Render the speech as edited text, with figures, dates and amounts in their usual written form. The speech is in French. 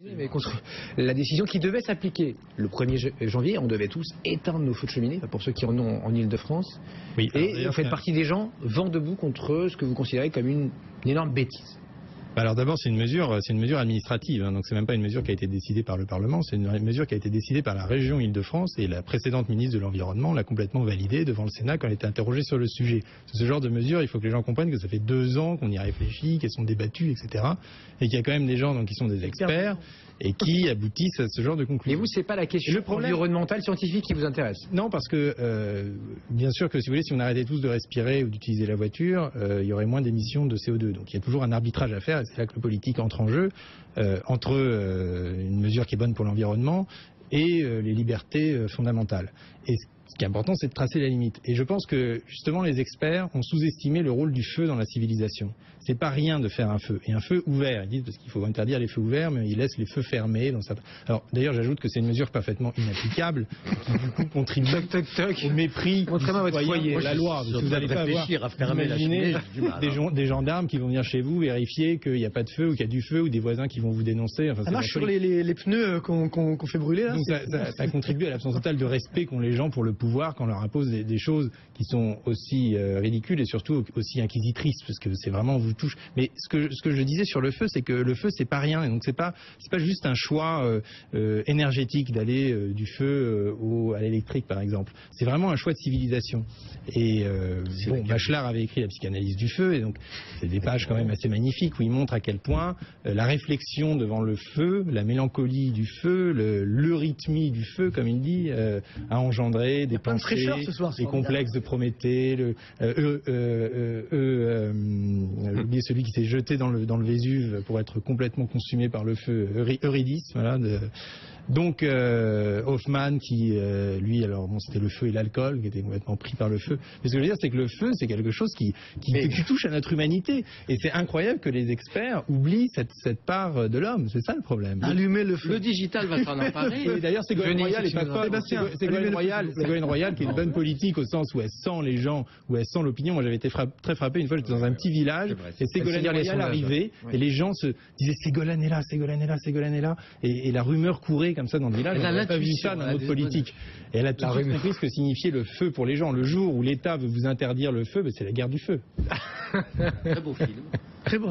Mais contre la décision qui devait s'appliquer le 1er janvier, on devait tous éteindre nos feux de cheminée, pour ceux qui en ont en Ile-de-France. Oui, et vous faites partie des gens vent debout contre ce que vous considérez comme une énorme bêtise. Alors d'abord, c'est une mesure administrative, donc c'est même pas une mesure qui a été décidée par le Parlement, c'est une mesure qui a été décidée par la région Île-de-France et la précédente ministre de l'Environnement l'a complètement validée devant le Sénat quand elle était interrogée sur le sujet. Ce genre de mesure, il faut que les gens comprennent que ça fait 2 ans qu'on y réfléchit, qu'elles sont débattues, etc. Et qu'il y a quand même des gens qui sont des experts et qui aboutissent à ce genre de conclusion. Et vous, c'est pas la question environnementale, scientifique qui vous intéresse? Non, parce que bien sûr que si vous voulez, si on arrêtait tous de respirer ou d'utiliser la voiture, il y aurait moins d'émissions de CO2. Donc il y a toujours un arbitrage à faire. C'est là que le politique entre en jeu, entre une mesure qui est bonne pour l'environnement et les libertés fondamentales. Et ce qui est important, c'est de tracer la limite. Et je pense que, justement, les experts ont sous-estimé le rôle du feu dans la civilisation. C'est pas rien de faire un feu. Et un feu ouvert, ils disent, parce qu'il faut interdire les feux ouverts, mais ils laissent les feux fermés. Alors, d'ailleurs, j'ajoute que c'est une mesure parfaitement inapplicable, qui, du coup, contribue au mépris du citoyen, la loi. Parce que vous n'allez pas imaginer des gendarmes qui vont venir chez vous vérifier qu'il n'y a pas de feu, ou qu'il y a du feu, ou des voisins qui vont vous dénoncer. Enfin, ça marche sur les pneus qu'on fait brûler, là. Donc ça contribue à l'absence totale de respect qu'ont les gens pour le pouvoir quand on leur impose des choses qui sont aussi ridicules et surtout aussi inquisitrices, parce que c'est vraiment, on vous touche. Mais ce que je disais sur le feu, c'est que le feu, c'est pas rien, et donc c'est pas juste un choix énergétique d'aller du feu à l'électrique, par exemple. C'est vraiment un choix de civilisation. Et Bachelard avait écrit la psychanalyse du feu, et donc c'est des pages quand même assez magnifiques où il montre à quel point la réflexion devant le feu, la mélancolie du feu, l'eurythmie du feu, comme il dit, a engendré des pensées, les complexes de Prométhée, j'ai oublié celui qui s'est jeté dans le Vésuve pour être complètement consumé par le feu, Eurydice, voilà. Donc Hoffmann qui, lui, alors bon, c'était le feu et l'alcool, qui était complètement pris par le feu. Mais ce que je veux dire, c'est que le feu, c'est quelque chose qui touche à notre humanité. Et c'est incroyable que les experts oublient cette part de l'homme. C'est ça le problème. Allumer le feu. Le digital va s'en emparer. Et d'ailleurs, Ségolène Royal est pas folle. Ségolène Royal, qui est une bonne politique au sens où elle sent les gens, où elle sent l'opinion. Moi, j'avais été très frappé une fois, j'étais dans un petit village, et Ségolène Royal arrivait, et les gens se disaient Ségolène est là, Ségolène est là, Ségolène est là, et la rumeur courait comme ça dans le village. On n'a pas vu ça dans notre politique. Et elle a tout de suite compris ce que signifiait le feu pour les gens. Le jour où l'État veut vous interdire le feu, c'est la guerre du feu. Très beau film. Très beau.